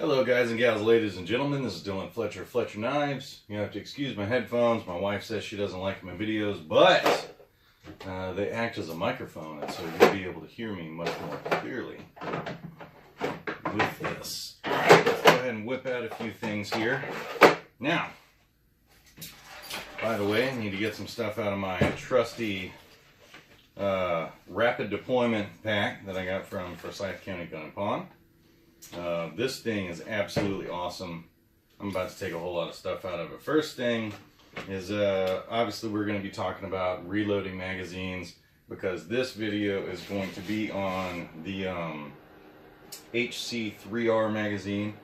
Hello guys and gals, ladies and gentlemen, this is Dylan Fletcher, Fletcher Knives. You have to excuse my headphones. My wife says she doesn't like my videos, but they act as a microphone, and so you'll be able to hear me much more clearly with this. Alright, let's go ahead and whip out a few things here. Now, by the way, I need to get some stuff out of my trusty rapid deployment pack that I got from Forsyth County Gun and Pawn. This thing is absolutely awesome. I'm about to take a whole lot of stuff out of it. First thing is obviously we're going to be talking about reloading magazines, because this video is going to be on the HC3R magazine,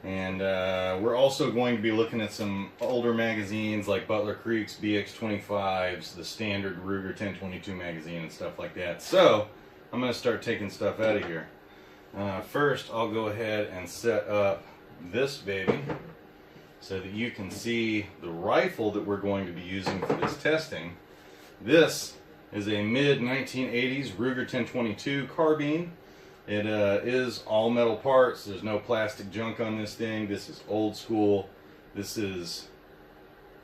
and we're also going to be looking at some older magazines like Butler Creek's BX25s, the standard Ruger 1022 magazine and stuff like that. So I'm going to start taking stuff out of here. First, I'll go ahead and set up this baby so that you can see the rifle that we're going to be using for this testing. This is a mid-1980s Ruger 1022 carbine. It is all metal parts. There's no plastic junk on this thing. This is old school. This is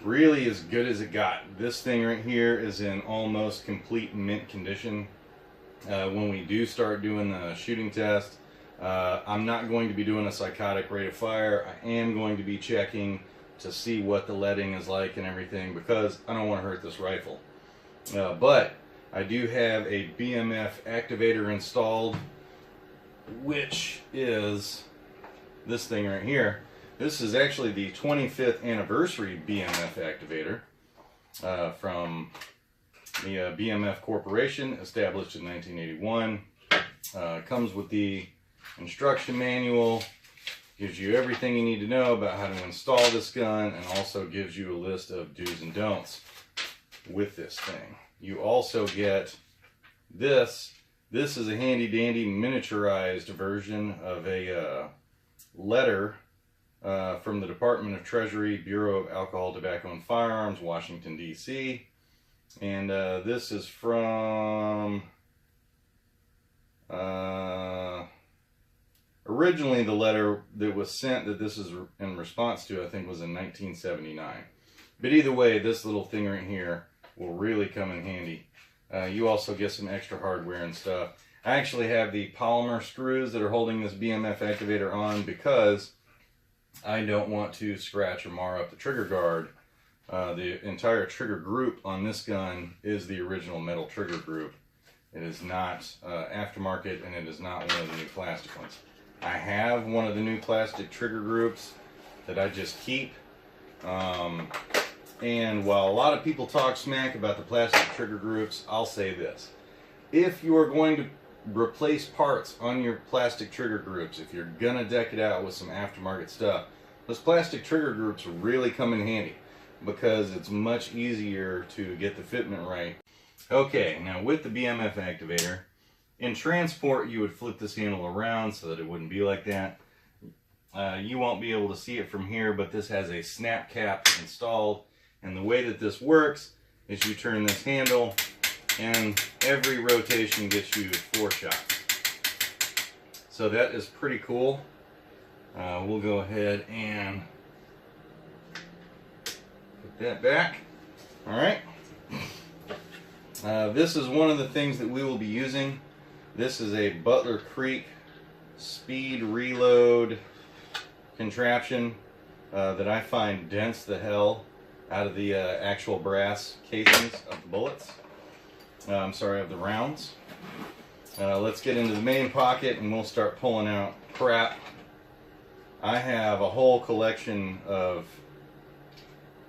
really as good as it got. This thing right here is in almost complete mint condition. When we do start doing the shooting test, I'm not going to be doing a psychotic rate of fire. I am going to be checking to see what the leading is like and everything, because I don't want to hurt this rifle. But I do have a BMF Activator installed, which is this thing right here. This is actually the 25th anniversary BMF Activator from the BMF Corporation, established in 1981. Comes with the instruction manual, gives you everything you need to know about how to install this gun, and also gives you a list of do's and don'ts with this thing. You also get this. This is a handy dandy miniaturized version of a letter from the Department of Treasury, Bureau of Alcohol, Tobacco, and Firearms, Washington, D.C. And this is from, originally the letter that was sent that this is in response to, I think, was in 1979. But either way, this little thing right here will really come in handy. You also get some extra hardware and stuff. I actually have the polymer screws that are holding this BMF Activator on because I don't want to scratch or mar up the trigger guard. The entire trigger group on this gun is the original metal trigger group. It is not aftermarket, and it is not one of the new plastic ones. I have one of the new plastic trigger groups that I just keep. And while a lot of people talk smack about the plastic trigger groups, I'll say this. If you are going to replace parts on your plastic trigger groups, if you're going to deck it out with some aftermarket stuff, those plastic trigger groups really come in handy, because it's much easier to get the fitment right. Okay, now with the BMF Activator, in transport you would flip this handle around so that it wouldn't be like that. You won't be able to see it from here, but this has a snap cap installed, and the way that this works is you turn this handle and every rotation gets you 4 shots. So that is pretty cool. We'll go ahead and put that back. Alright. This is one of the things that we will be using. This is a Butler Creek speed reload contraption that I find dents the hell out of the actual brass casings of the bullets. I'm sorry, of the rounds. Let's get into the main pocket and we'll start pulling out crap. I have a whole collection of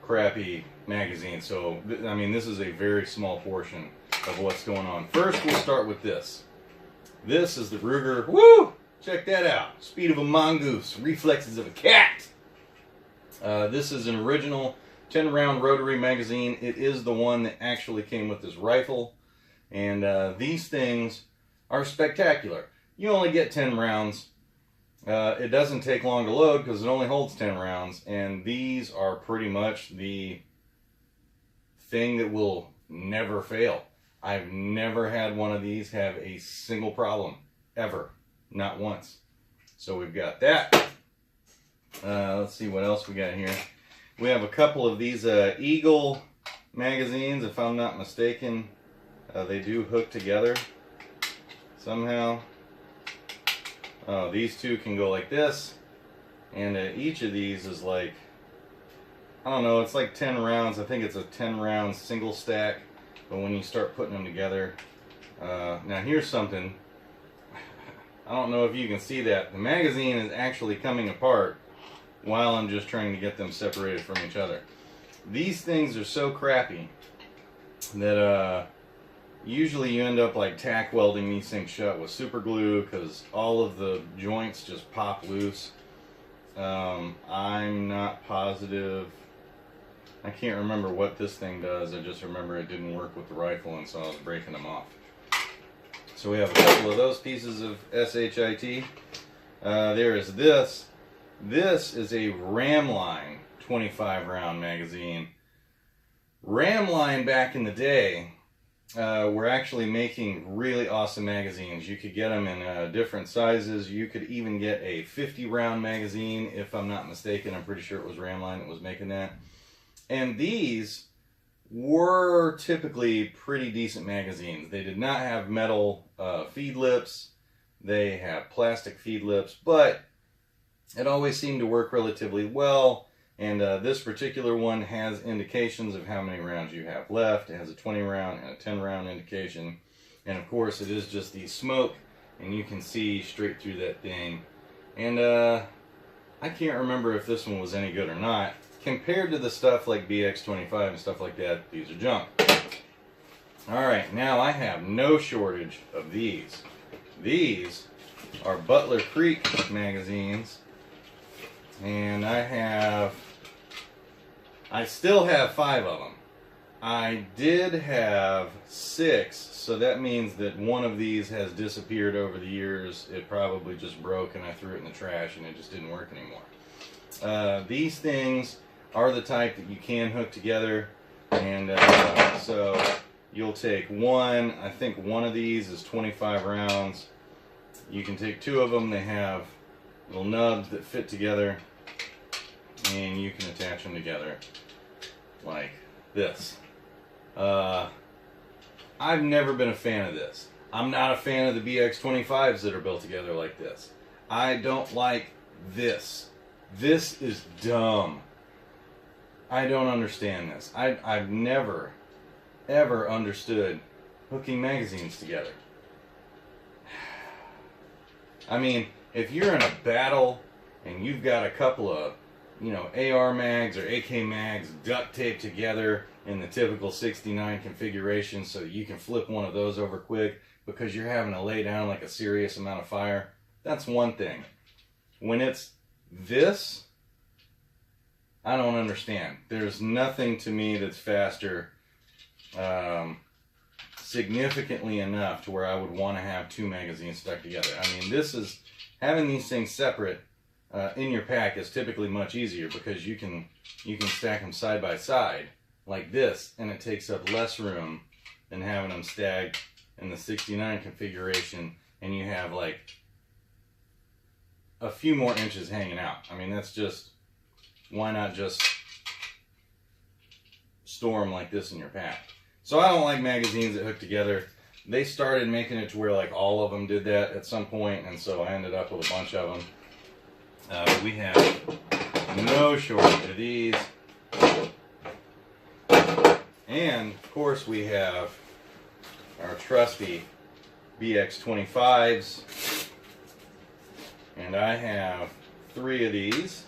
crappy magazines, so I mean, this is a very small portion of what's going on. First, we'll start with this. This is the Ruger. Woo! Check that out. Speed of a mongoose, reflexes of a cat. This is an original 10-round rotary magazine. It is the one that actually came with this rifle, and these things are spectacular. You only get 10 rounds. It doesn't take long to load because it only holds 10 rounds, and these are pretty much the thing that will never fail. I've never had one of these have a single problem, ever, not once. So we've got that. Let's see what else we got here. We have a couple of these Eagle magazines, if I'm not mistaken. They do hook together somehow. These two can go like this, and each of these is like, I don't know, it's like 10 rounds. I think it's a 10 round single stack, but when you start putting them together, now here's something. I don't know if you can see that. The magazine is actually coming apart while I'm just trying to get them separated from each other. These things are so crappy that usually you end up like tack welding these things shut with super glue because all of the joints just pop loose. I'm not positive. I can't remember what this thing does. I just remember it didn't work with the rifle, and so I was breaking them off. So we have a couple of those pieces of SHIT. There is this. This is a Ramline 25 round magazine. Ramline back in the day were actually making really awesome magazines. You could get them in different sizes. You could even get a 50 round magazine, if I'm not mistaken. I'm pretty sure it was Ramline that was making that. And these were typically pretty decent magazines. They did not have metal feed lips. They have plastic feed lips, but it always seemed to work relatively well. And this particular one has indications of how many rounds you have left. It has a 20 round and a 10 round indication. And of course it is just the smoke, and you can see straight through that thing. And I can't remember if this one was any good or not. Compared to the stuff like BX25 and stuff like that, these are junk. Alright, now I have no shortage of these. These are Butler Creek magazines. And I still have 5 of them. I did have 6, so that means that one of these has disappeared over the years. It probably just broke and I threw it in the trash and it just didn't work anymore. These things are the type that you can hook together, and so you'll take one. I think one of these is 25 rounds. You can take 2 of them. They have little nubs that fit together, and you can attach them together like this. I've never been a fan of this. I'm not a fan of the BX25s that are built together like this. I don't like this. This is dumb. I don't understand this. I've never, ever understood hooking magazines together. I mean, if you're in a battle and you've got a couple of, you know, AR mags or AK mags duct taped together in the typical 69 configuration so that you can flip one of those over quick because you're having to lay down like a serious amount of fire, that's one thing. When it's this, I don't understand. There's nothing to me that's faster significantly enough to where I would want to have 2 magazines stuck together. I mean, this is, having these things separate in your pack is typically much easier because you can stack them side by side like this, and it takes up less room than having them stacked in the 69 configuration, and you have like a few more inches hanging out. I mean, that's just, why not just store them like this in your pack? So I don't like magazines that hook together. They started making it to where like all of them did that at some point, and so I ended up with a bunch of them. We have no shortage of these. And of course we have our trusty BX25s. And I have 3 of these.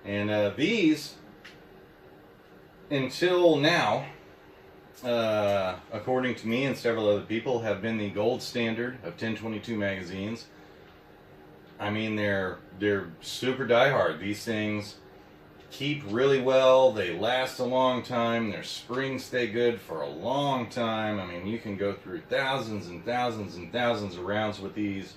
And these, until now, according to me and several other people, have been the gold standard of 1022 magazines. I mean, they're super diehard. These things keep really well. They last a long time. Their springs stay good for a long time. I mean, you can go through thousands and thousands and thousands of rounds with these,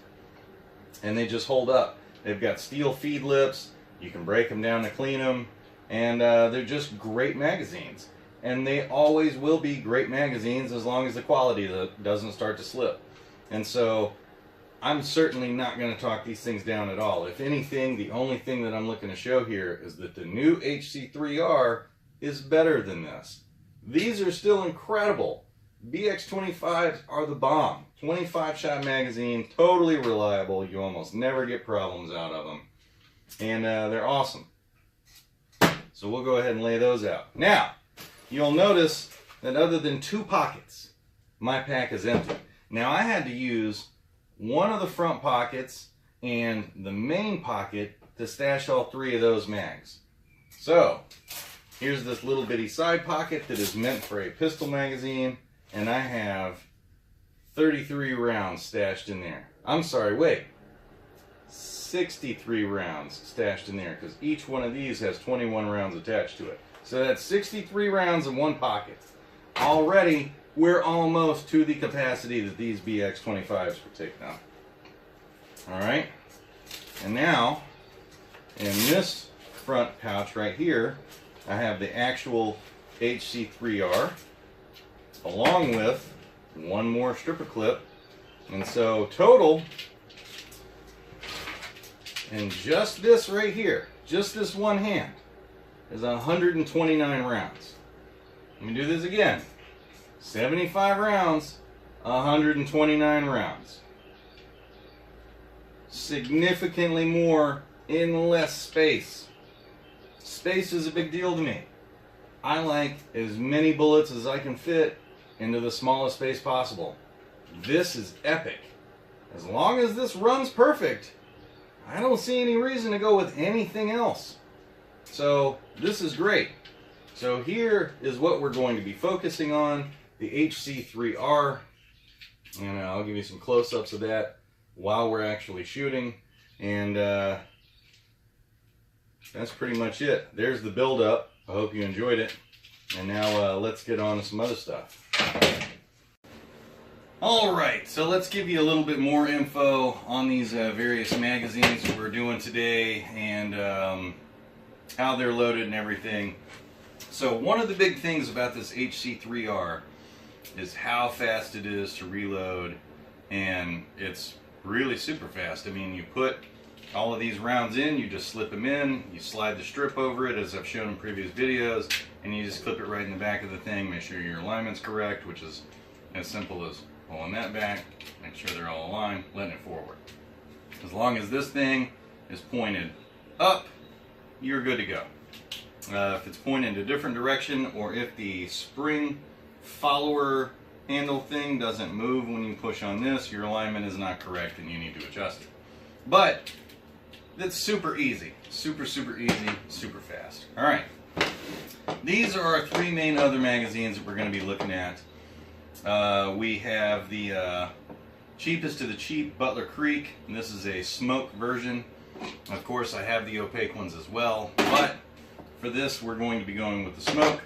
and they just hold up. They've got steel feed lips. You can break them down to clean them, and they're just great magazines. And they always will be great magazines as long as the quality doesn't start to slip. And so I'm certainly not going to talk these things down at all. If anything, the only thing that I'm looking to show here is that the new HC3R is better than this. These are still incredible. BX25s are the bomb. 25-shot magazine, totally reliable. You almost never get problems out of them. And they're awesome. So we'll go ahead and lay those out. Now, you'll notice that other than 2 pockets, my pack is empty. Now, I had to use one of the front pockets and the main pocket to stash all 3 of those mags. So, here's this little bitty side pocket that is meant for a pistol magazine, and I have 33 rounds stashed in there. I'm sorry, wait. 63 rounds stashed in there, because each one of these has 21 rounds attached to it. So that's 63 rounds in one pocket. Already, we're almost to the capacity that these BX25s were taking up. Alright, and now, in this front pouch right here, I have the actual HC3R, along with one more stripper clip. And so total, in just this right here, just this one hand, is 129 rounds. Let me do this again. 75 rounds, 129 rounds. Significantly more in less space. Space is a big deal to me. I like as many bullets as I can fit into the smallest space possible. This is epic. As long as this runs perfect, I don't see any reason to go with anything else. So this is great. So here is what we're going to be focusing on, the HC3R, and I'll give you some close-ups of that while we're actually shooting, and that's pretty much it. There's the build-up. I hope you enjoyed it, and now let's get on to some other stuff. Alright, so let's give you a little bit more info on these various magazines that we're doing today, and how they're loaded and everything. So one of the big things about this HC3R is how fast it is to reload, and it's really super fast. I mean, you put all of these rounds in, you just slip them in, you slide the strip over it as I've shown in previous videos, and you just clip it right in the back of the thing. Make sure your alignment's correct, which is as simple as pulling that back, make sure they're all aligned, letting it forward. As long as this thing is pointed up, you're good to go. If it's pointed in a different direction, or if the spring follower handle thing doesn't move when you push on this, your alignment is not correct and you need to adjust it. But it's super easy. Super easy, super fast. Alright. These are our 3 main other magazines that we're going to be looking at. We have the cheapest of the cheap Butler Creek, and this is a smoke version. Of course, I have the opaque ones as well, but for this we're going to be going with the smoke.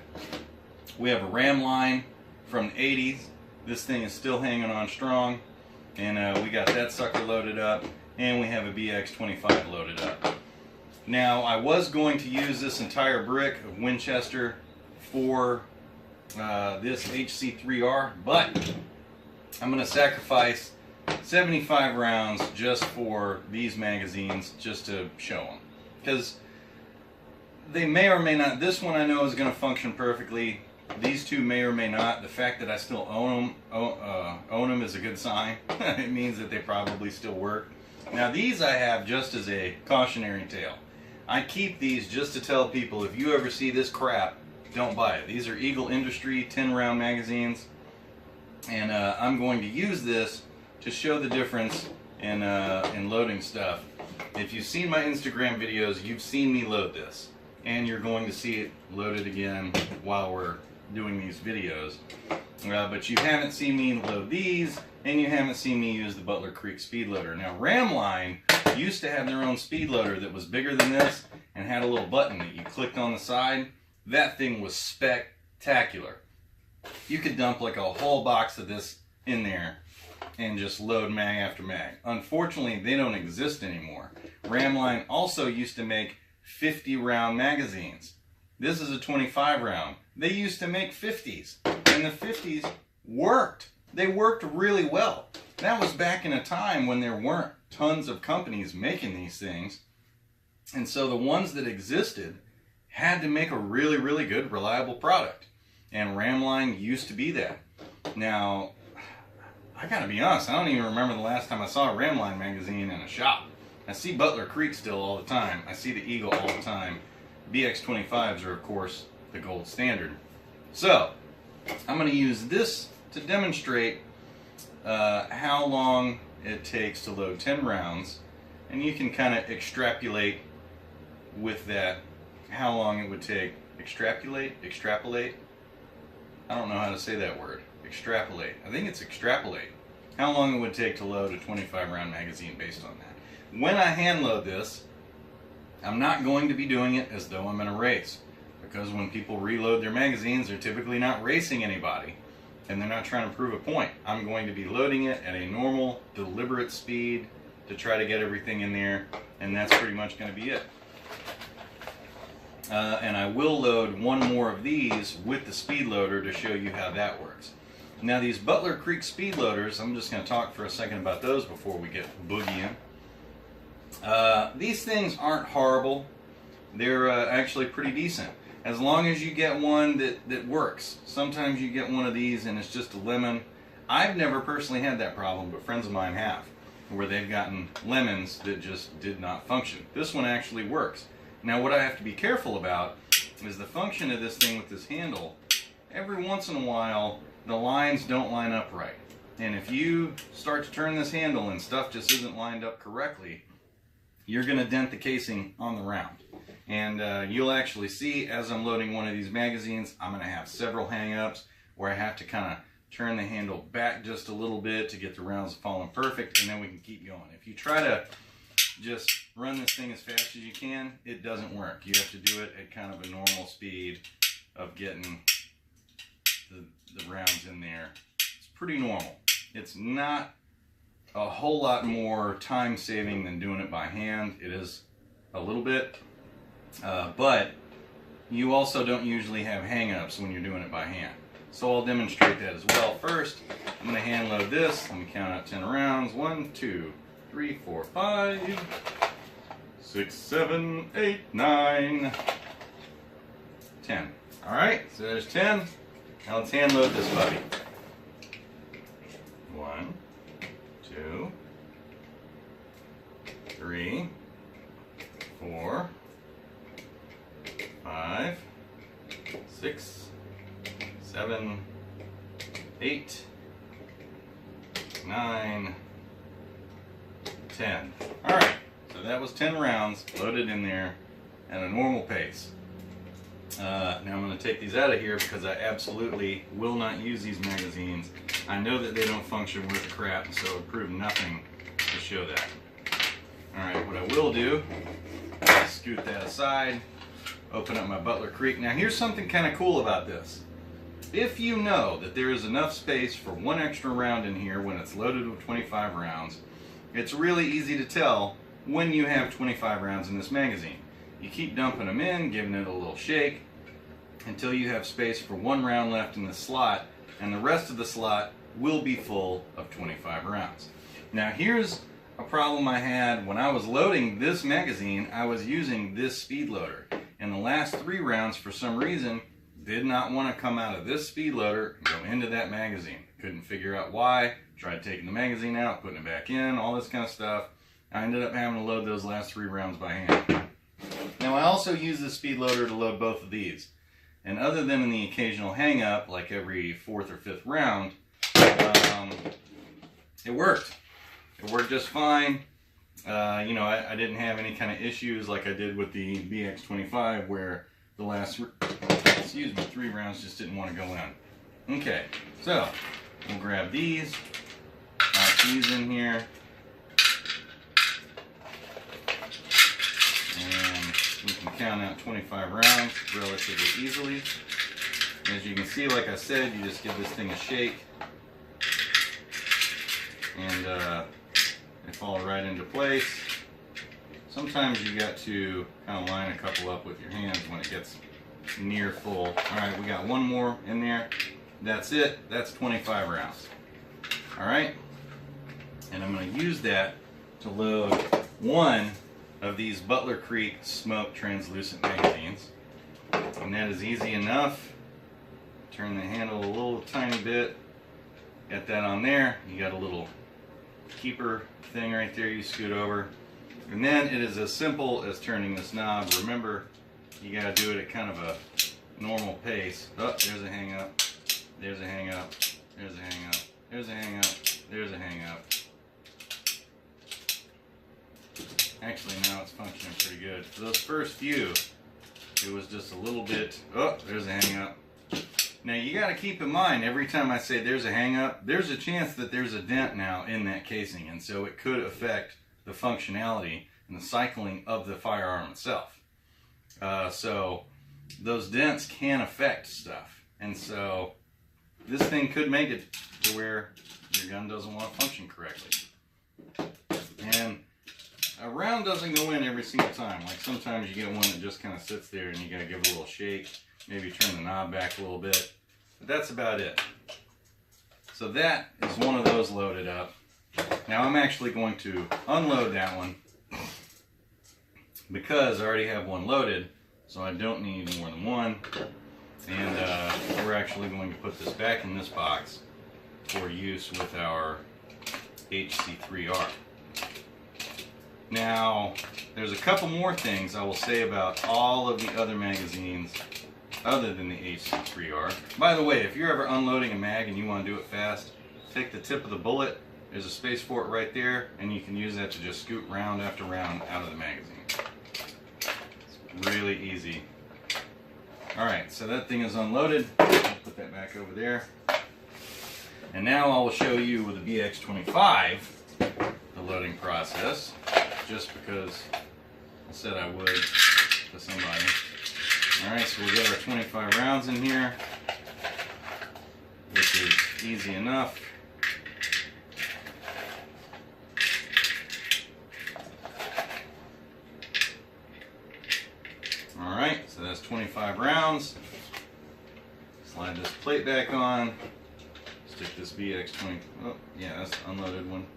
We have a ram line from the 80s. This thing is still hanging on strong, and we got that sucker loaded up, and we have a BX25 loaded up. Now, I was going to use this entire brick of Winchester for this HC3R, but I'm going to sacrifice 75 rounds just for these magazines, just to show them, because they may or may not. This one I know is going to function perfectly. These 2 may or may not. The fact that I still own them is a good sign. It means that they probably still work. Now, these I have just as a cautionary tale. I keep these just to tell people, if you ever see this crap, don't buy it. These are Eagle Industry 10-round magazines, and I'm going to use this to show the difference in loading stuff. If you've seen my Instagram videos, you've seen me load this, and you're going to see it loaded again while we're doing these videos. But you haven't seen me load these, and you haven't seen me use the Butler Creek speed loader. Now, Ramline used to have their own speed loader that was bigger than this and had a little button that you clicked on the side. That thing was spectacular. You could dump like a whole box of this in there and just load mag after mag. Unfortunately, they don't exist anymore. Ramline also used to make 50-round magazines. This is a 25 round. They used to make 50s, and the 50s worked. they worked really well. That was back in a time when there weren't tons of companies making these things. And so the ones that existed had to make a really, really good, reliable product. And Ramline used to be that. Now, I gotta be honest, I don't even remember the last time I saw a Ramline magazine in a shop. I see Butler Creek still all the time. I see the Eagle all the time. BX25s are, of course, the gold standard. So, I'm going to use this to demonstrate how long it takes to load 10 rounds. And you can kind of extrapolate with that how long it would take. Extrapolate? I don't know how to say that word. Extrapolate. I think it's extrapolate. How long it would take to load a 25 round magazine based on that. When I hand load this, I'm not going to be doing it as though I'm in a race. Because when people reload their magazines, they're typically not racing anybody. And they're not trying to prove a point. I'm going to be loading it at a normal, deliberate speed to try to get everything in there. And that's pretty much going to be it. And I will load one more of these with the speed loader to show you how that works. Now these Butler Creek speed loaders, I'm just going to talk for a second about those before we get boogieing. These things aren't horrible. They're actually pretty decent. As long as you get one that works. Sometimes you get one of these and it's just a lemon. I've never personally had that problem, but friends of mine have. Where they've gotten lemons that just did not function. This one actually works. Now what I have to be careful about is the function of this thing with this handle. Every once in a while the lines don't line up right. And if you start to turn this handle and stuff just isn't lined up correctly, you're going to dent the casing on the round. And you'll actually see as I'm loading one of these magazines, I'm going to have several hang-ups where I have to kind of turn the handle back just a little bit to get the rounds falling perfect, and then we can keep going. If you try to just run this thing as fast as you can, it doesn't work. You have to do it at kind of a normal speed of getting the rounds in there. It's pretty normal. It's not a whole lot more time saving than doing it by hand. It is a little bit, but you also don't usually have hang-ups when you're doing it by hand. So I'll demonstrate that as well. First, I'm going to hand load this. Let me count out 10 rounds. 1, 2, 3, 4, 5, 6, 7, 8, 9, 10. Alright, so there's 10. Now let's hand load this puppy. 1, 2, 3, 4, 5, 6, 7, 8, 9, 10. Alright, so that was 10 rounds loaded in there at a normal pace. Now I'm going to take these out of here because I absolutely will not use these magazines. I know that they don't function worth a crap, so it would prove nothing to show that. Alright, what I will do is scoot that aside, open up my Butler Creek. Now here's something kind of cool about this. If you know that there is enough space for one extra round in here when it's loaded with 25 rounds, it's really easy to tell when you have 25 rounds in this magazine. You keep dumping them in, giving it a little shake, until you have space for one round left in the slot, and the rest of the slot will be full of 25 rounds. Now here's a problem I had when I was loading this magazine. I was using this speed loader, and the last 3 rounds for some reason did not want to come out of this speed loader and go into that magazine. Couldn't figure out why. Tried taking the magazine out, putting it back in, all this kind of stuff. I ended up having to load those last 3 rounds by hand. Now I also use the speed loader to load both of these. And other than in the occasional hang up, like every 4th or 5th round, it worked. It worked just fine. You know, I didn't have any kind of issues like I did with the BX25 where the last, 3 rounds just didn't want to go in. Okay, so we'll grab these, pop these in here, and we can count out 25 rounds relatively easily. As you can see, like I said, you just give this thing a shake, and they fall right into place. Sometimes you got to kind of line a couple up with your hands when it gets near full. Alright, we got one more in there. That's it. That's 25 rounds. Alright? And I'm going to use that to load one of these Butler Creek smoke translucent magazines. And that is easy enough. Turn the handle a little tiny bit. Got that on there. You got a little keeper thing right there you scoot over. And then it is as simple as turning this knob. Remember, you got to do it at kind of a normal pace. Oh, there's a hang up. There's a hang up. There's a hang up. There's a hang up. There's a hang up. Actually, now it's functioning pretty good. For those first few, it was just a little bit. Oh, there's a hang up. Now you got to keep in mind, every time I say there's a hang up, there's a chance that there's a dent now in that casing, and so it could affect the functionality and the cycling of the firearm itself. So those dents can affect stuff, and so this thing could make it to where your gun doesn't want to function correctly. And a round doesn't go in every single time. Like sometimes you get one that just kind of sits there and you got to give it a little shake, maybe turn the knob back a little bit. But that's about it. So that is one of those loaded up. Now I'm actually going to unload that one because I already have one loaded, so I don't need more than one. And we're actually going to put this back in this box for use with our HC3R. Now, there's a couple more things I will say about all of the other magazines other than the HC3R. By the way, if you're ever unloading a mag and you want to do it fast, take the tip of the bullet, there's a space for it right there, and you can use that to just scoot round after round out of the magazine. It's really easy. Alright, so that thing is unloaded. I'll put that back over there. And now I will show you with the BX25 the loading process, just because I said I would to somebody. Alright, so we'll get our 25 rounds in here, which is easy enough. Alright, so that's 25 rounds. Slide this plate back on. Stick this BX20, oh yeah, that's the unloaded one.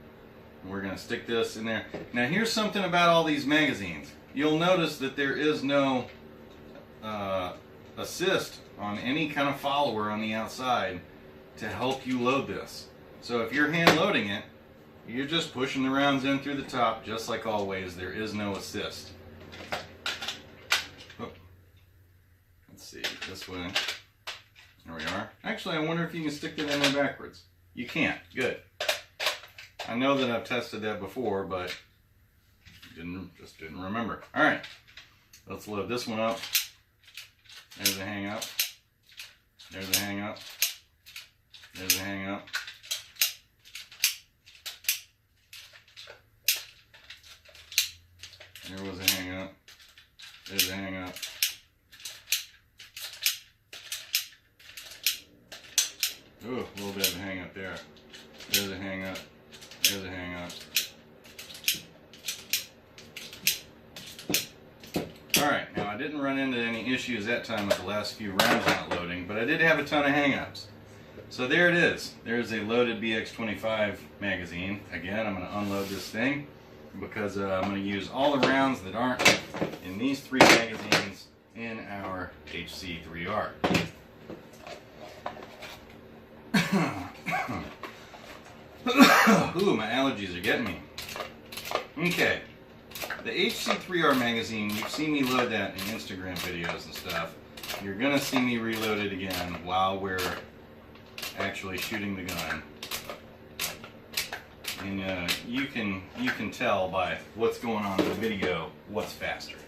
We're going to stick this in there. Now here's something about all these magazines. You'll notice that there is no assist on any kind of follower on the outside to help you load this. So if you're hand loading it, you're just pushing the rounds in through the top just like always. There is no assist. Oh. Let's see, this way. There we are. Actually, I wonder if you can stick that in there backwards. You can't. Good. I know that I've tested that before, but just didn't remember. All right, let's load this one up. There's a hang up. There's a hang up. There's a hang up. There was a hang up. There's a hang up. Ooh, a little bit of a hang up there. There's a hang up. There's a hang up. Alright, now I didn't run into any issues that time with the last few rounds not loading, but I did have a ton of hang-ups. So there it is. There's a loaded BX25 magazine. Again, I'm going to unload this thing because I'm going to use all the rounds that aren't in these three magazines in our HC3R. Ooh, my allergies are getting me. Okay. The HC3R magazine, you've seen me load that in Instagram videos and stuff. You're going to see me reload it again while we're actually shooting the gun. And you can tell by what's going on in the video what's faster.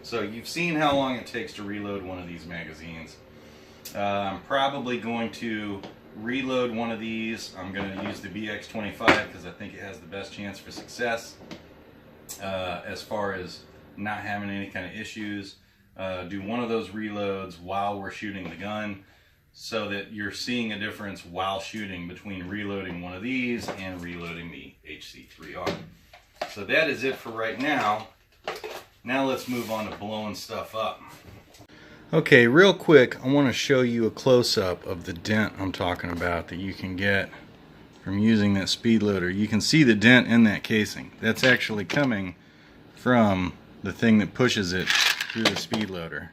So you've seen how long it takes to reload one of these magazines. I'm probably going to reload one of these. I'm going to use the BX25 because I think it has the best chance for success as far as not having any kind of issues. Do one of those reloads while we're shooting the gun so that you're seeing a difference while shooting between reloading one of these and reloading the HC3R. So that is it for right now. Now let's move on to blowing stuff up. Okay, real quick, I want to show you a close-up of the dent I'm talking about that you can get from using that speed loader. You can see the dent in that casing. That's actually coming from the thing that pushes it through the speed loader.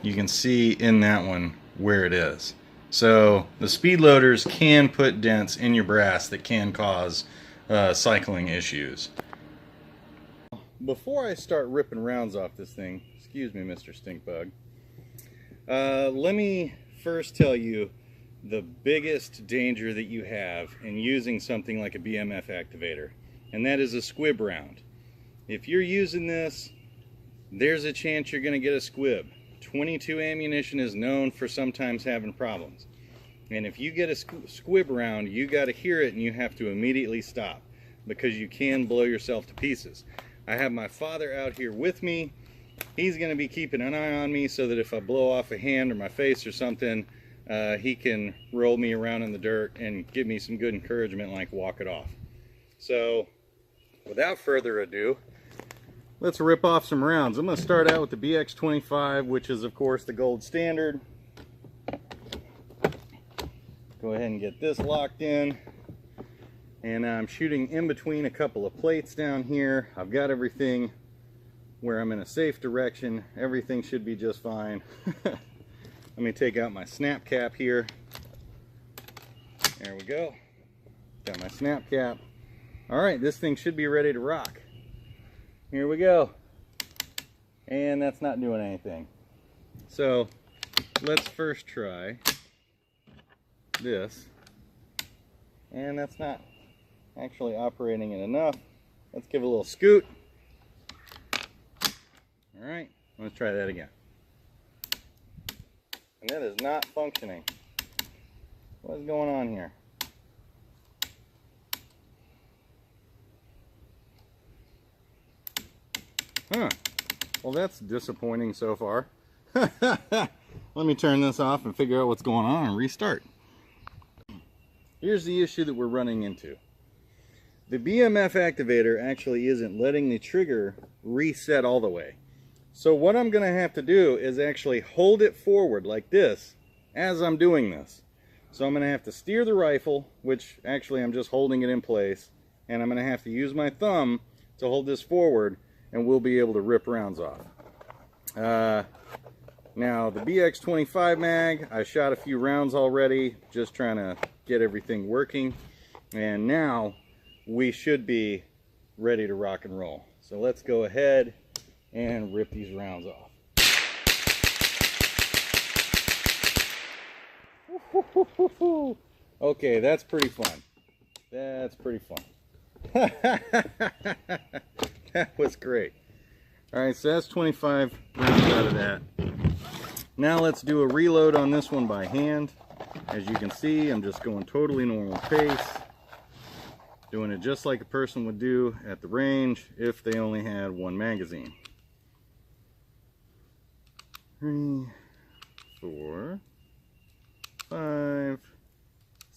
You can see in that one where it is. So the speed loaders can put dents in your brass that can cause cycling issues. Before I start ripping rounds off this thing, excuse me, Mr. Stinkbug, let me first tell you the biggest danger that you have in using something like a BMF activator, and that is a squib round. If you're using this, there's a chance you're going to get a squib. 22 ammunition is known for sometimes having problems, and if you get a squib round, you got to hear it and you have to immediately stop, because you can blow yourself to pieces. I have my father out here with me. He's going to be keeping an eye on me so that if I blow off a hand or my face or something, he can roll me around in the dirt and give me some good encouragement, like walk it off. So without further ado, let's rip off some rounds. I'm going to start out with the BX25, which is of course the gold standard. Go ahead and get this locked in. And I'm shooting in between a couple of plates down here. I've got everything where I'm in a safe direction. Everything should be just fine. Let me take out my snap cap here. There we go. Got my snap cap. All right, this thing should be ready to rock. Here we go. And that's not doing anything. So let's first try this. And that's not actually operating it enough. Let's give it a little scoot. All right, let's try that again. And that is not functioning. What is going on here? Huh. Well, that's disappointing so far. Let me turn this off and figure out what's going on and restart. Here's the issue that we're running into. The BMF activator actually isn't letting the trigger reset all the way. So what I'm going to have to do is actually hold it forward like this as I'm doing this. So I'm going to have to steer the rifle, which actually I'm just holding it in place, and I'm going to have to use my thumb to hold this forward, and we'll be able to rip rounds off. Now the BX25 mag, I shot a few rounds already, just trying to get everything working, and now we should be ready to rock and roll. So let's go ahead and rip these rounds off. Okay, that's pretty fun. That's pretty fun. That was great. All right, so that's 25 rounds out of that. Now let's do a reload on this one by hand. As you can see, I'm just going totally normal pace. Doing it just like a person would do at the range if they only had one magazine. 3, 4, 5,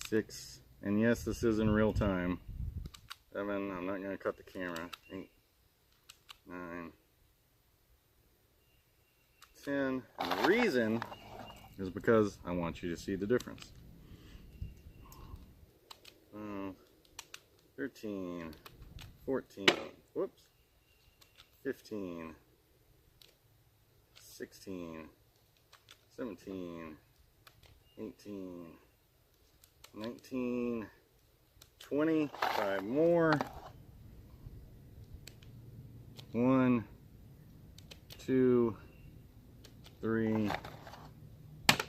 6, and yes, this is in real time. 7, I'm not going to cut the camera. 8, 9, 10. And the reason is because I want you to see the difference. 13, 14, whoops, 15, 16, 17, 18, 19, 20, 5 more. 1, 2, 3,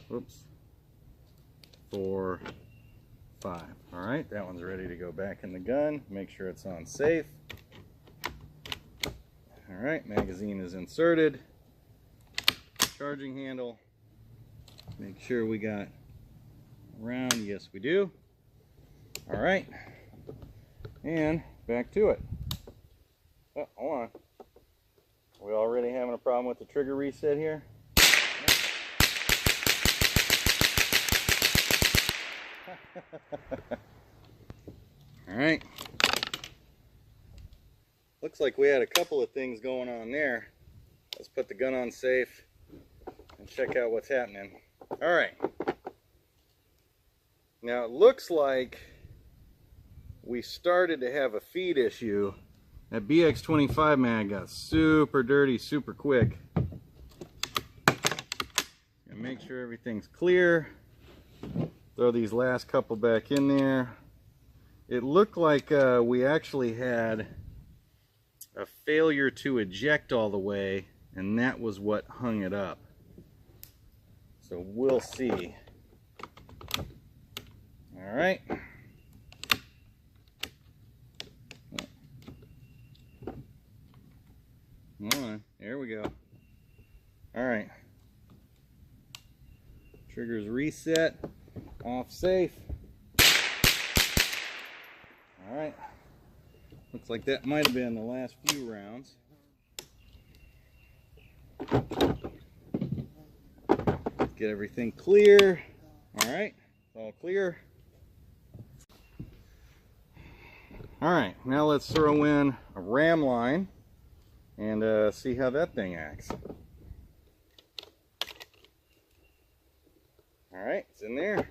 whoops, 4, 5. All right, that one's ready to go back in the gun. Make sure it's on safe. All right, magazine is inserted. Charging handle. Make sure we got round. Yes, we do. All right, and back to it. Oh, hold on. Are we already having a problem with the trigger reset here? All right. Looks like we had a couple of things going on there. Let's put the gun on safe and check out what's happening. All right. Now it looks like we started to have a feed issue, that BX25 mag got super dirty super quick. And make sure everything's clear. Throw these last couple back in there. It looked like we actually had a failure to eject all the way, and that was what hung it up. So we'll see. All right. Come on, there we go. All right. Triggers reset, off safe. All right. Looks like that might have been the last few rounds. Get everything clear. All right, all clear. All right, now let's throw in a ram line and see how that thing acts. All right, it's in there.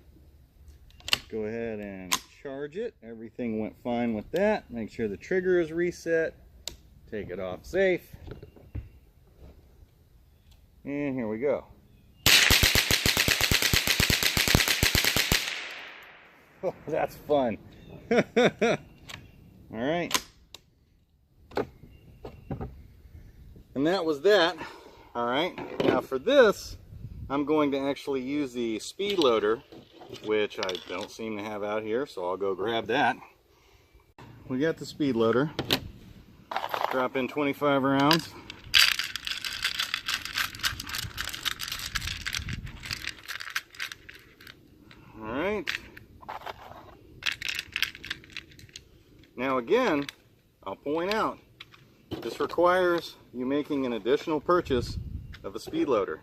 Go ahead and charge it. Everything went fine with that. Make sure the trigger is reset. Take it off safe. And here we go. Oh, that's fun. All right. And that was that. All right. Now for this, I'm going to actually use the speed loader, which I don't seem to have out here, so I'll go grab that. We got the speed loader. Drop in 25 rounds. All right. Now again, I'll point out, this requires you making an additional purchase of a speed loader.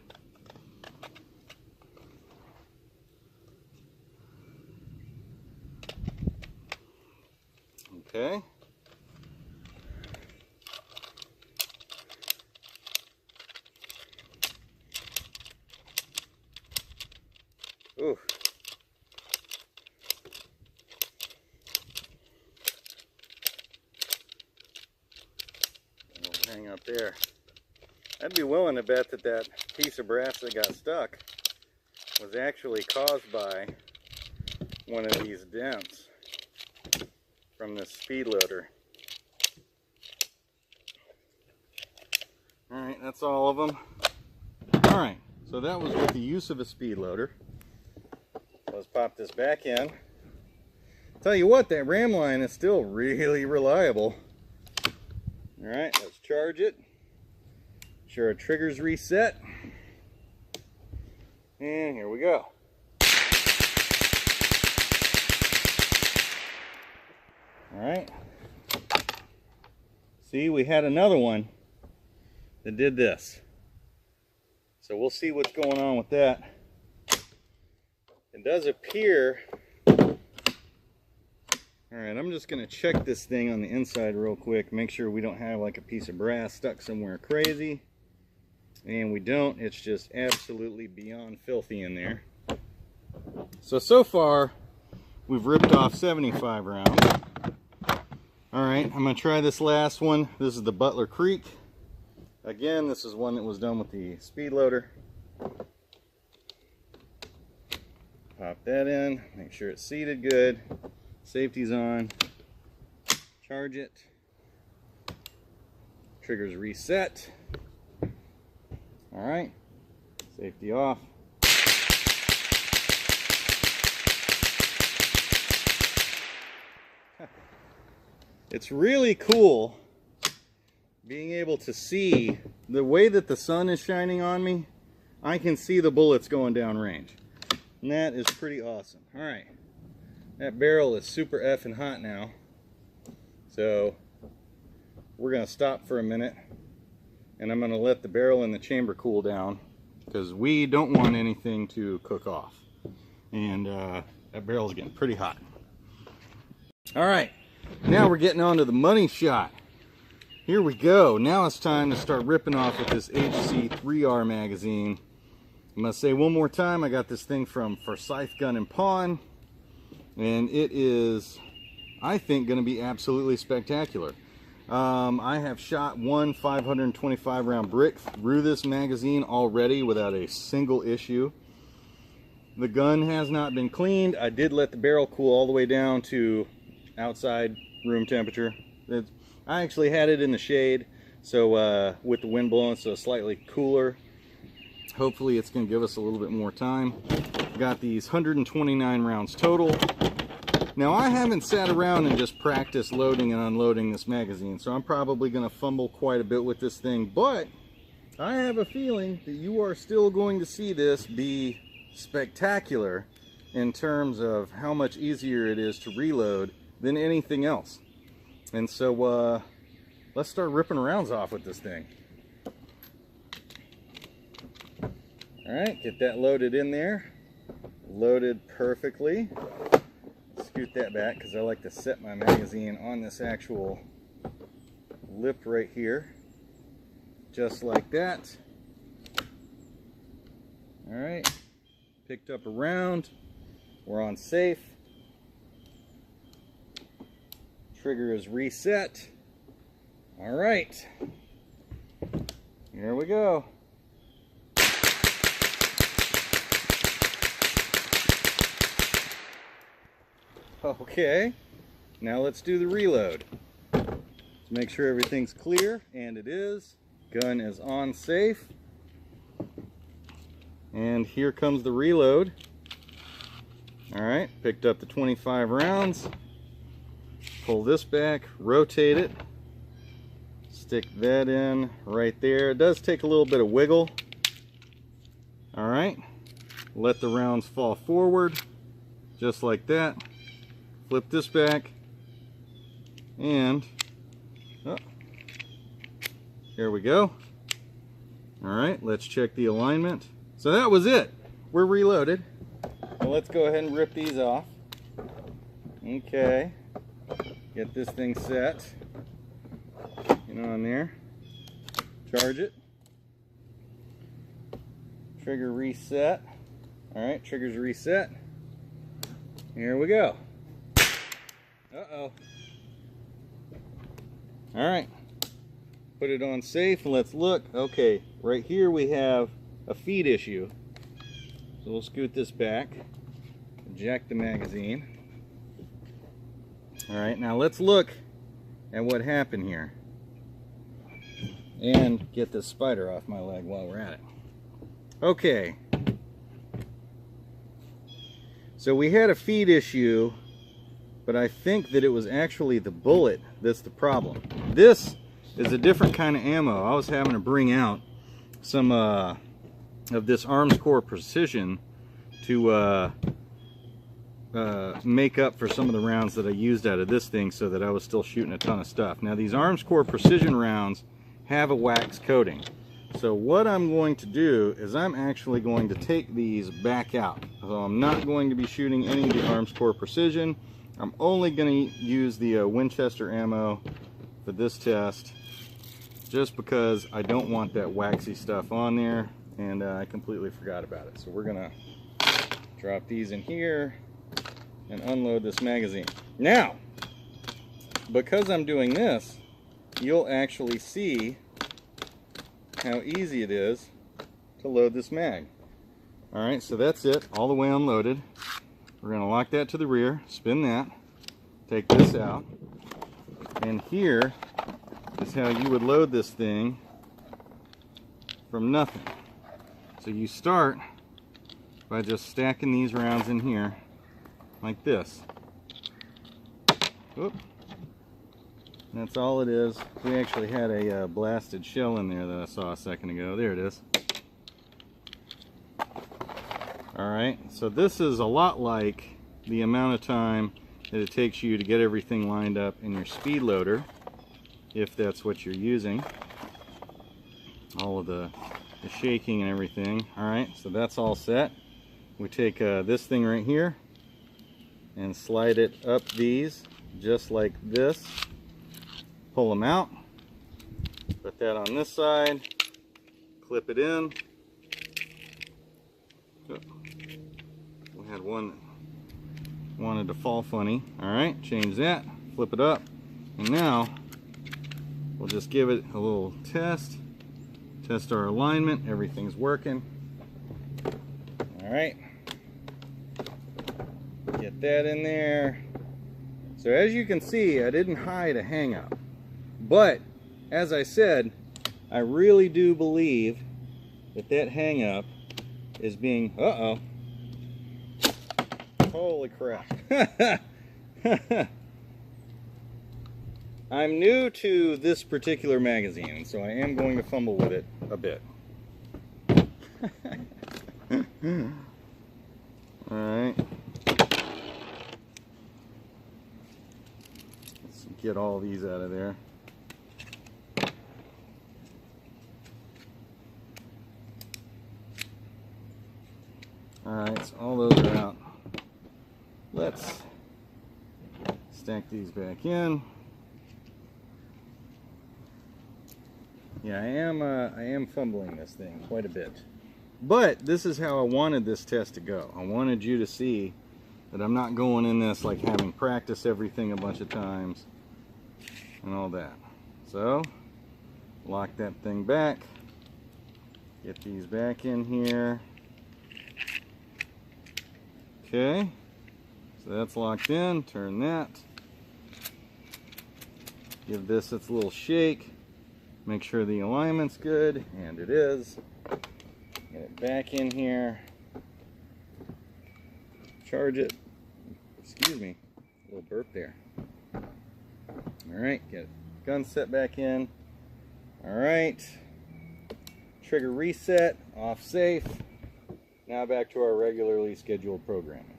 Okay. Ooh. We'll hang up there. I'd be willing to bet that that piece of brass that got stuck was actually caused by one of these dents from this speed loader. All right, that's all of them. All right, so that was with the use of a speed loader. Let's pop this back in. Tell you what, that ram line is still really reliable. All right, let's charge it. Sure, our trigger's reset. And here we go. All right. See, we had another one that did this. So we'll see what's going on with that. It does appear... Alright, I'm just going to check this thing on the inside real quick. Make sure we don't have like a piece of brass stuck somewhere crazy. And we don't. It's just absolutely beyond filthy in there. So far, we've ripped off 75 rounds. Alright, I'm going to try this last one. This is the Butler Creek. Again, this is one that was done with the speed loader. Pop that in, make sure it's seated good. Safety's on. Charge it. Trigger's reset. Alright, safety off. It's really cool being able to see the way that the sun is shining on me. I can see the bullets going down range, and that is pretty awesome. All right, that barrel is super effing hot now, so we're gonna stop for a minute, and I'm gonna let the barrel and the chamber cool down because we don't want anything to cook off, and that barrel's getting pretty hot. All right. Now we're getting on to the money shot. Here we go. Now it's time to start ripping off with this HC3R magazine. I'm going to say one more time, I got this thing from Forsyth Gun and Pawn. And it is I think, going to be absolutely spectacular. I have shot one 525 round brick through this magazine already without a single issue. The gun has not been cleaned. I did let the barrel cool all the way down to outside room temperature. I actually had it in the shade, so with the wind blowing, so slightly cooler. Hopefully it's going to give us a little bit more time. Got these 129 rounds total. Now, I haven't sat around and just practiced loading and unloading this magazine, so I'm probably going to fumble quite a bit with this thing, but I have a feeling that you are still going to see this be spectacular in terms of how much easier it is to reload than anything else. And so let's start ripping rounds off with this thing. Alright, get that loaded in there. Loaded perfectly. Scoot that back because I like to set my magazine on this actual lip right here. Just like that. Alright, picked up a round. We're on safe. Trigger is reset. Alright, here we go. Okay, now let's do the reload. Let's make sure everything's clear, and it is. Gun is on safe. And here comes the reload. Alright, picked up the 25 rounds. Pull this back, rotate it. Stick that in right there. It does take a little bit of wiggle. Alright, let the rounds fall forward, just like that. Flip this back, and here we go. Alright, let's check the alignment. So that was it. We're reloaded. Well, let's go ahead and rip these off. Okay. Get this thing set. Get on there. Charge it. Trigger reset. Alright, trigger's reset. Here we go. Uh-oh. Alright. Put it on safe and let's look. Okay, right here we have a feed issue. So we'll scoot this back. Eject the magazine. Alright, now let's look at what happened here. And get this spider off my leg while we're at it. Okay. So we had a feed issue, but I think that it was actually the bullet that's the problem. This is a different kind of ammo. I was having to bring out some of this Arms Core Precision to make up for some of the rounds that I used out of this thing so that I was still shooting a ton of stuff. Now, these Arms Core Precision rounds have a wax coating. So what I'm going to do is I'm actually going to take these back out. So I'm not going to be shooting any of the Arms Core Precision. I'm only going to use the Winchester ammo for this test, just because I don't want that waxy stuff on there, and I completely forgot about it. So we're going to drop these in here and unload this magazine. Now, because I'm doing this, you'll actually see how easy it is to load this mag. Alright, so that's it, all the way unloaded. We're going to lock that to the rear, spin that, take this out, and here is how you would load this thing from nothing. So you start by just stacking these rounds in here like this. Whoop. That's all it is. We actually had a blasted shell in there that I saw a second ago. There it is. Alright, so this is a lot like the amount of time that it takes you to get everything lined up in your speed loader, if that's what you're using. All of the shaking and everything. Alright, so that's all set. We take this thing right here and slide it up these just like this. Pull them out. Put that on this side. Clip it in. We had one wanted to fall funny. All right, change that, flip it up, and now we'll just give it a little test our alignment. Everything's working. All right, get that in there. So as you can see, I didn't hide a hang up, but as I said, I really do believe that hang up is being, holy crap. I'm new to this particular magazine, so I am going to fumble with it a bit. Alright. Let's get all these out of there. Alright, so all those are out. Let's stack these back in. Yeah, I am fumbling this thing quite a bit. But this is how I wanted this test to go. I wanted you to see that I'm not going in this like having practiced everything a bunch of times and all that. So, lock that thing back. Get these back in here. Okay, so that's locked in. Turn that. Give this its little shake. Make sure the alignment's good, and it is. Get it back in here. Charge it. Excuse me, a little burp there. Alright, get gun set back in. Alright, trigger reset, off safe. Now back to our regularly scheduled programming.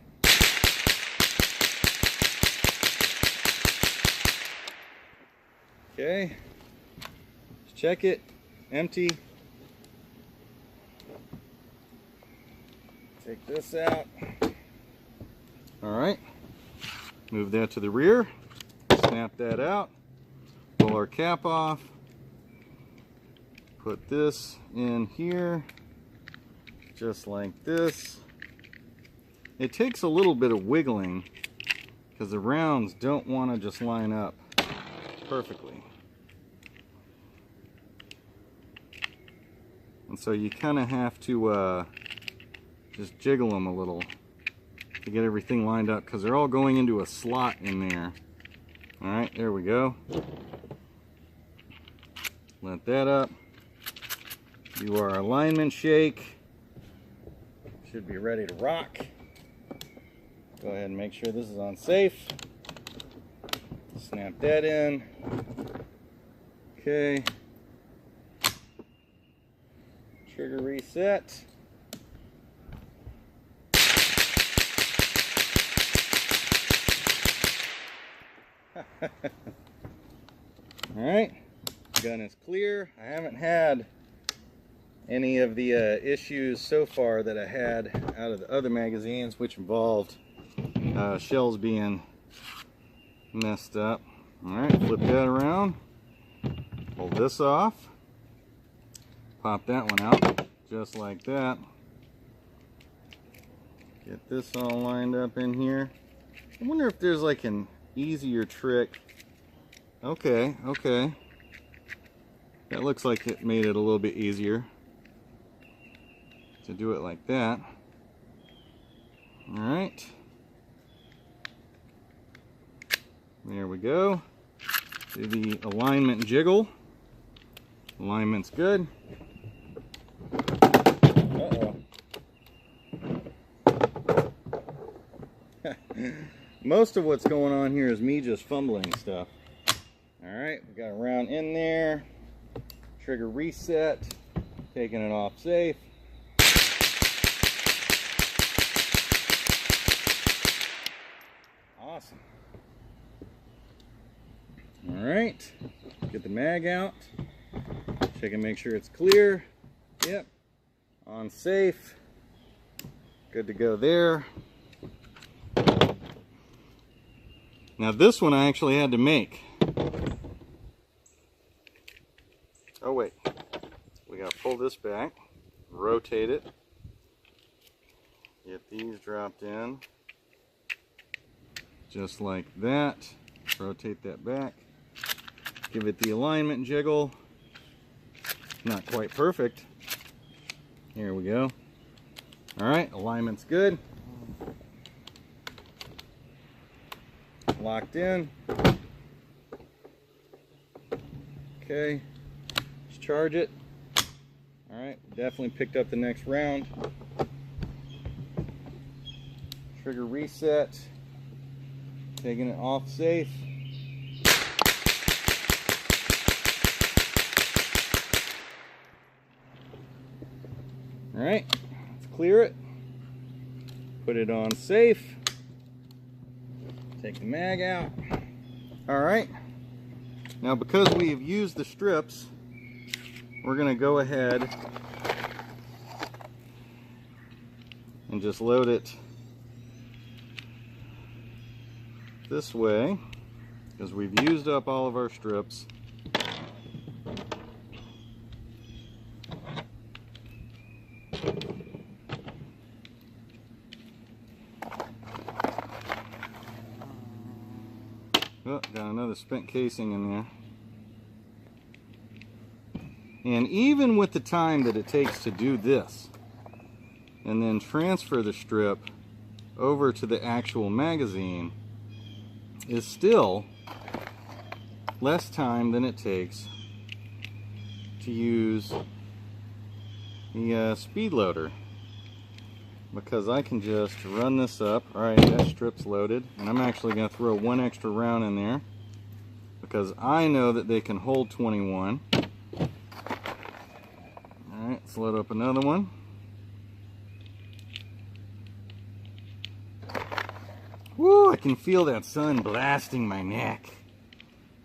Okay, let's check it, empty. Take this out. Alright, move that to the rear, snap that out, pull our cap off, put this in here, just like this. It takes a little bit of wiggling because the rounds don't want to just line up perfectly. And so you kind of have to just jiggle them a little to get everything lined up because they're all going into a slot in there. Alright, there we go. Let that up. Do our alignment shake. Should be ready to rock. Go ahead and make sure this is on safe. Snap that in. Okay. Trigger reset. Alright, gun is clear. I haven't had any of the issues so far that I had out of the other magazines, which involved shells being messed up. Alright, flip that around, pull this off, pop that one out, just like that. Get this all lined up in here. I wonder if there's like an easier trick. Okay, okay. That looks like it made it a little bit easier to do it like that. Alright. There we go. Do the alignment jiggle. Alignment's good. Uh-oh. Most of what's going on here is me just fumbling stuff. Alright, we got a round in there. Trigger reset. Taking it off safe. Awesome. Alright, get the mag out. Check and make sure it's clear. Yep. On safe. Good to go there. Now this one I actually had to make. Oh wait, we gotta pull this back, rotate it, get these dropped in. just like that. Rotate that back. Give it the alignment jiggle. Not quite perfect. Here we go. Alright, alignment's good. Locked in. Okay, let's charge it. Alright, definitely picked up the next round. Trigger reset. Taking it off safe. Alright, let's clear it. Put it on safe. Take the mag out. Alright, now because we've used the strips, we're going to go ahead and just load it this way, because we've used up all of our strips. Oh, got another spent casing in there. And even with the time that it takes to do this, and then transfer the strip over to the actual magazine, is still less time than it takes to use the speed loader, because I can just run this up. Alright, that strip's loaded, and I'm actually going to throw one extra round in there because I know that they can hold 21. Alright, let's load up another one. Woo, I can feel that sun blasting my neck.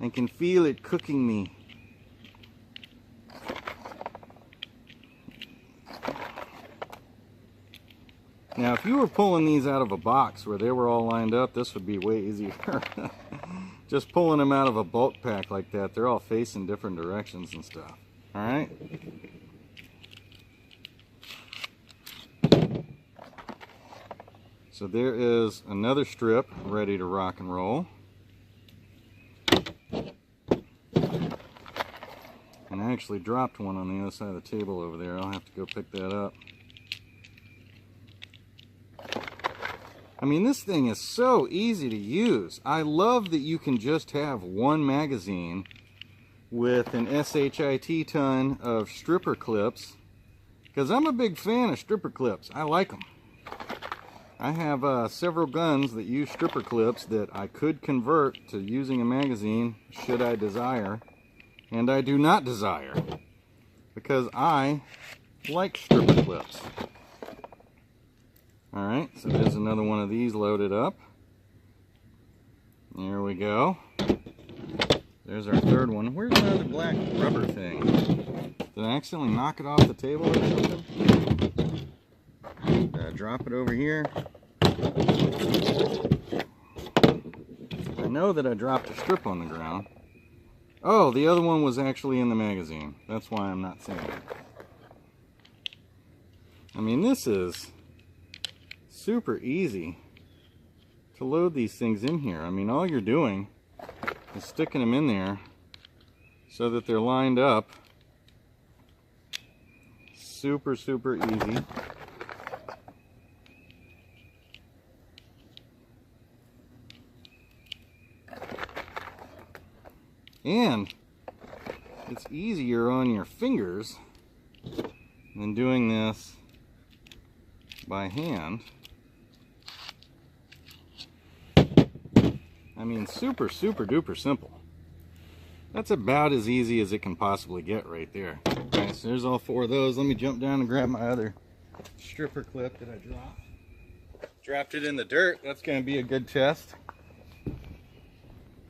I can feel it cooking me. Now, if you were pulling these out of a box where they were all lined up, this would be way easier. Just pulling them out of a bulk pack like that, they're all facing different directions and stuff. Alright? So there is another strip ready to rock and roll. And I actually dropped one on the other side of the table over there. I'll have to go pick that up. I mean, this thing is so easy to use. I love that you can just have one magazine with an SHIT ton of stripper clips, because I'm a big fan of stripper clips. I like them. I have several guns that use stripper clips that I could convert to using a magazine should I desire, and I do not desire, because I like stripper clips. Alright, so there's another one of these loaded up. There we go. There's our third one. Where's my other black rubber thing? Did I accidentally knock it off the table or something? Did I drop it over here? I know that I dropped a strip on the ground. Oh, the other one was actually in the magazine. That's why I'm not seeing it. I mean, this is super easy to load these things in here. I mean, all you're doing is sticking them in there so that they're lined up. Super, super easy. And it's easier on your fingers than doing this by hand. I mean, super, super duper simple. That's about as easy as it can possibly get right there. Alright, so there's all four of those. Let me jump down and grab my other stripper clip that I dropped. Dropped it in the dirt. That's going to be a good test.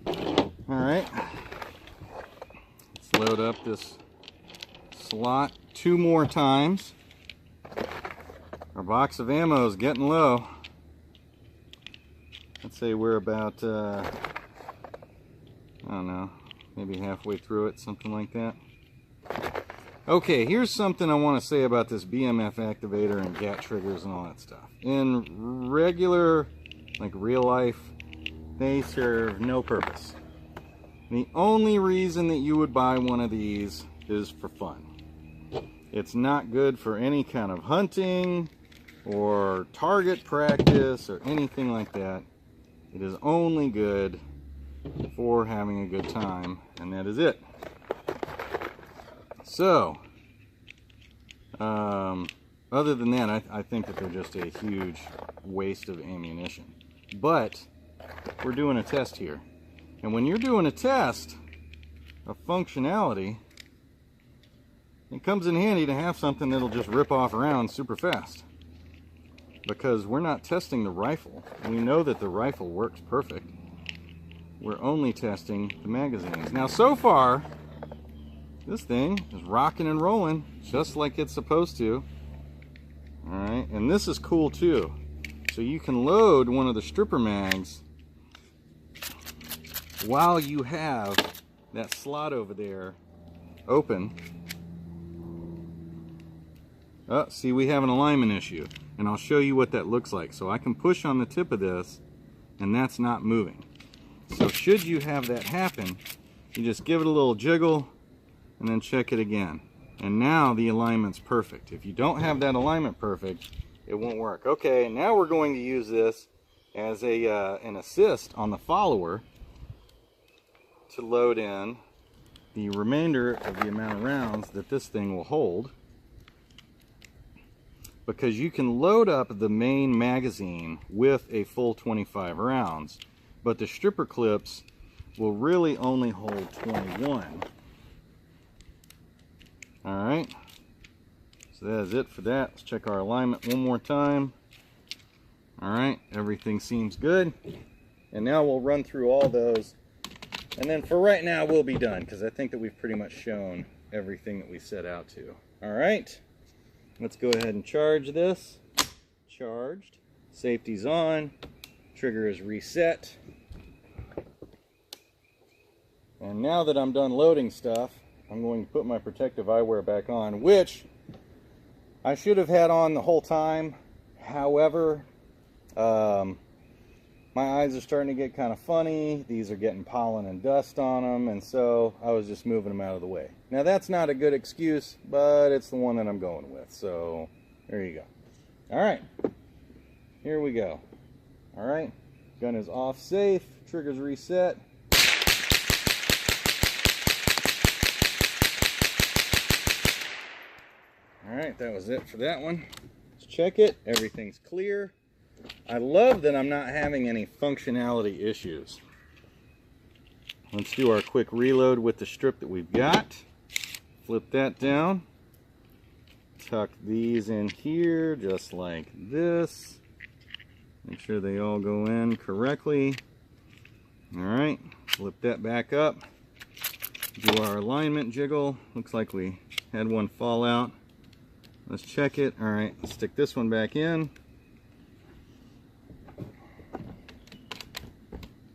Alright. Let's load up this slot 2 more times. Our box of ammo is getting low. Let's say we're about, I don't know, maybe halfway through it, something like that. Okay, here's something I want to say about this BMF Activator and GAT triggers and all that stuff. In regular, like real life they serve no purpose. The only reason that you would buy one of these is for fun. It's not good for any kind of hunting or target practice or anything like that. It is only good for having a good time, and that is it. So, other than that, I think that they're just a huge waste of ammunition. But we're doing a test here. And when you're doing a test of functionality, it comes in handy to have something that'll just rip off rounds super fast. Because we're not testing the rifle. We know that the rifle works perfect. We're only testing the magazines. Now, so far, this thing is rocking and rolling just like it's supposed to. Alright, and this is cool too. So you can load one of the stripper mags while you have that slot over there open. Oh, see, we have an alignment issue, and I'll show you what that looks like. So I can push on the tip of this, and that's not moving. So should you have that happen, you just give it a little jiggle, and then check it again. And now the alignment's perfect. If you don't have that alignment perfect, it won't work. Okay, now we're going to use this as an assist on the follower to load in the remainder of the amount of rounds that this thing will hold. Because you can load up the main magazine with a full 25 rounds, but the stripper clips will really only hold 21. Alright, so that is it for that. Let's check our alignment one more time. Alright, everything seems good. And now we'll run through all those. And then for right now, we'll be done, because I think that we've pretty much shown everything that we set out to. Alright, let's go ahead and charge this. Charged. Safety's on. Trigger is reset. And now that I'm done loading stuff, I'm going to put my protective eyewear back on, which I should have had on the whole time. However, my eyes are starting to get kind of funny. These are getting pollen and dust on them, and so I was just moving them out of the way. Now, that's not a good excuse, but it's the one that I'm going with. So there you go. All right, here we go. All right, gun is off safe, trigger's reset. Alright, that was it for that one. Let's check it. Everything's clear. I love that I'm not having any functionality issues. Let's do our quick reload with the strip that we've got. Flip that down. Tuck these in here just like this. Make sure they all go in correctly. Alright, flip that back up. Do our alignment jiggle. Looks like we had one fall out. Let's check it. All right, let's stick this one back in.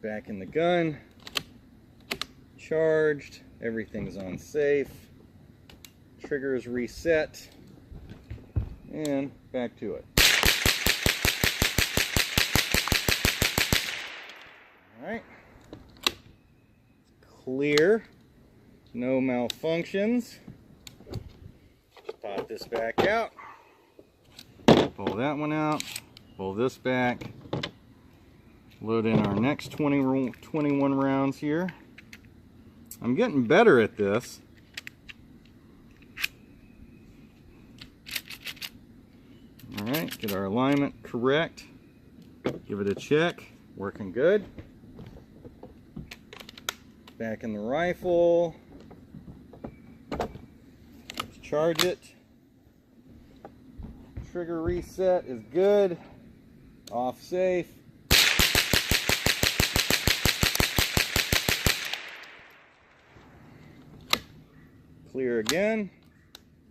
Back in the gun. Charged. Everything's on safe. Trigger is reset. And back to it. All right. Clear. No malfunctions. Pop this back out, pull that one out, pull this back, load in our next 21 rounds here. I'm getting better at this. Alright, get our alignment correct, give it a check, working good. Back in the rifle. Charge it. Trigger reset is good. Off safe. Clear again.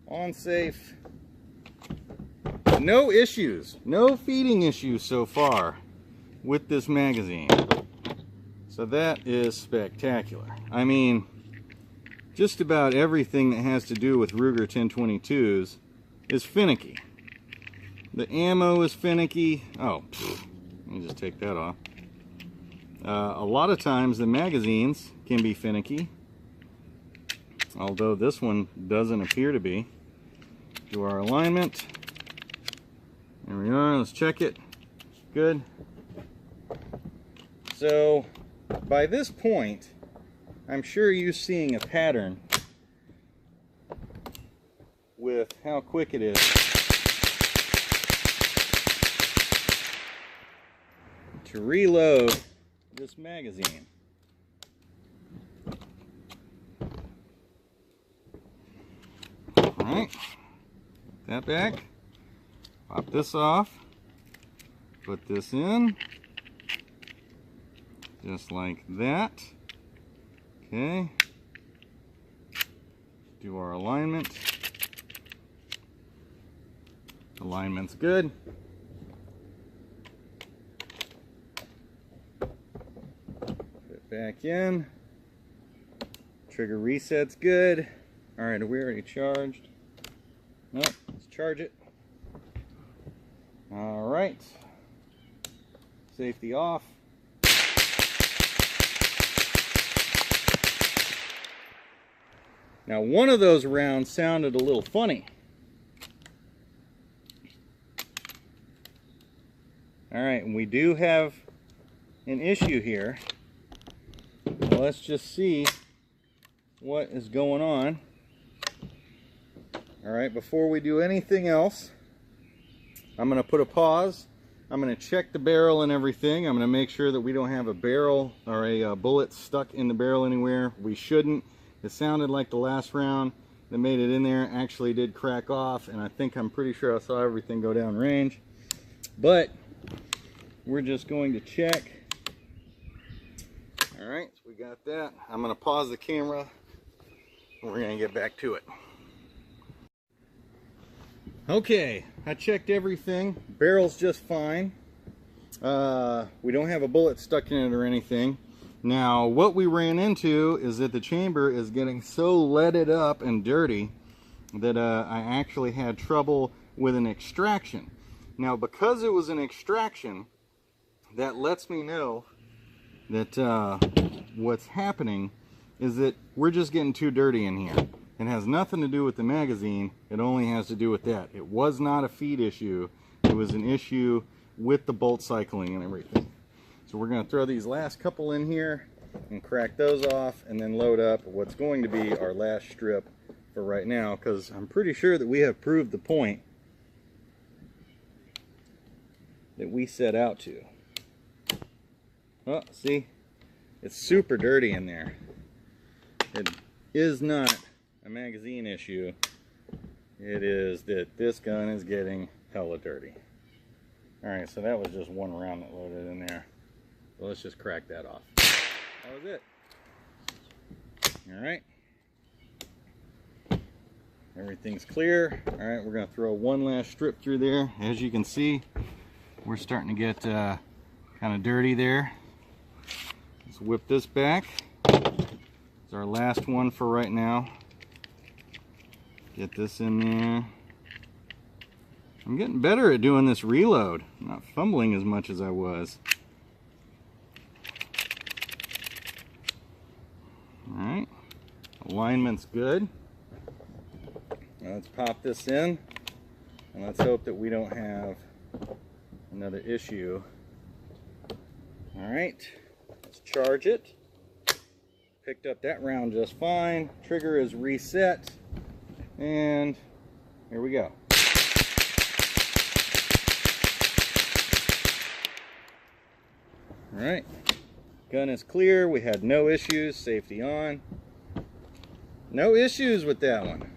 On safe. No issues. No feeding issues so far with this magazine. So that is spectacular. I mean, just about everything that has to do with Ruger 1022s is finicky. The ammo is finicky. Oh, let me just take that off. A lot of times the magazines can be finicky, although this one doesn't appear to be. Do our alignment. There we are. Let's check it. Good. So by this point, I'm sure you're seeing a pattern with how quick it is to reload this magazine. Alright, that back, pop this off, put this in, just like that. Okay, do our alignment. Alignment's good. Put it back in. Trigger reset's good. Alright, are we already charged? Nope, let's charge it. Alright. Safety off. Now one of those rounds sounded a little funny. Alright, and we do have an issue here. Well, let's just see what is going on. Alright, before we do anything else, I'm going to put a pause. I'm going to check the barrel and everything. I'm going to make sure that we don't have a barrel or a bullet stuck in the barrel anywhere. We shouldn't. It sounded like the last round that made it in there actually did crack off, and I'm pretty sure I saw everything go down range. But we're just going to check. Alright, so we got that. I'm going to pause the camera and we're going to get back to it. Okay, I checked everything. Barrel's just fine. We don't have a bullet stuck in it or anything. Now, what we ran into is that the chamber is getting so leaded up and dirty that I actually had trouble with an extraction. Now, because it was an extraction, that lets me know that what's happening is that we're just getting too dirty in here. It has nothing to do with the magazine. It only has to do with that. It was not a feed issue. It was an issue with the bolt cycling and everything. So we're going to throw these last couple in here and crack those off and then load up what's going to be our last strip for right now, because I'm pretty sure that we have proved the point that we set out to. Oh, see? It's super dirty in there. It is not a magazine issue. It is that this gun is getting hella dirty. Alright, so that was just one round that loaded in there. So let's just crack that off. That was it. Alright. Everything's clear. Alright, we're going to throw one last strip through there. As you can see, we're starting to get kind of dirty there. Let's whip this back. It's our last one for right now. Get this in there. I'm getting better at doing this reload. I'm not fumbling as much as I was. Alright. Alignment's good. Now let's pop this in. And let's hope that we don't have another issue. Alright. Let's charge it. Picked up that round just fine. Trigger is reset. And here we go. Alright, gun is clear. We had no issues. Safety on. No issues with that one.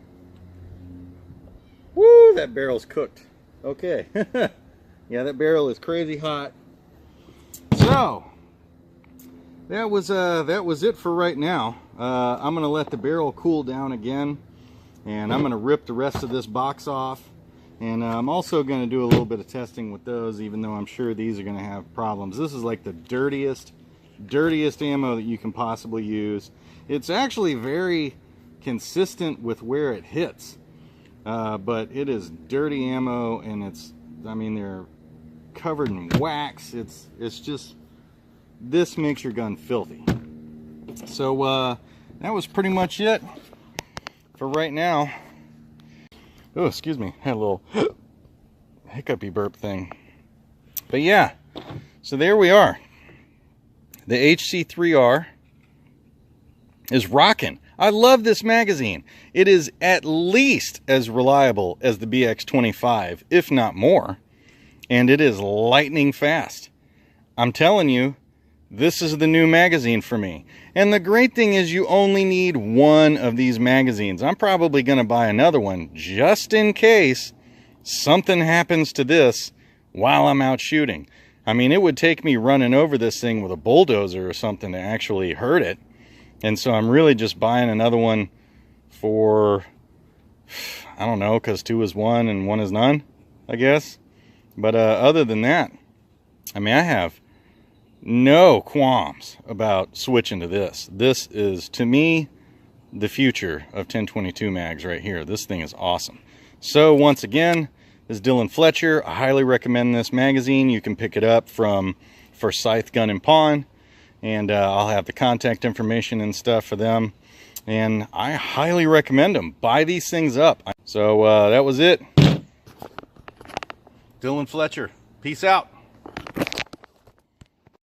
Woo, that barrel's cooked. Okay. Yeah, that barrel is crazy hot. So, that was it for right now. I'm going to let the barrel cool down again, and I'm going to rip the rest of this box off. And I'm also going to do a little bit of testing with those, even though I'm sure these are going to have problems. This is like the dirtiest ammo that you can possibly use. It's actually very consistent with where it hits, but it is dirty ammo, and I mean, they're covered in wax. It's just this makes your gun filthy. So that was pretty much it for right now. Oh, excuse me, had a little hiccupy burp thing. But yeah, so there we are. The HC3R is rocking. I love this magazine. It is at least as reliable as the BX25, if not more. And it is lightning fast. I'm telling you, this is the new magazine for me. And the great thing is you only need one of these magazines. I'm probably going to buy another one just in case something happens to this while I'm out shooting. I mean, it would take me running over this thing with a bulldozer or something to actually hurt it. And so I'm really just buying another one for, I don't know, because 2 is 1 and 1 is none, I guess. But other than that, I mean, I have no qualms about switching to this. This is, to me, the future of 1022 mags right here. This thing is awesome. So once again, this is Dylan Fletcher. I highly recommend this magazine. You can pick it up from Forsyth Gun and Pawn, and I'll have the contact information and stuff for them. And I highly recommend them. Buy these things up. So that was it. Dylan Fletcher. Peace out.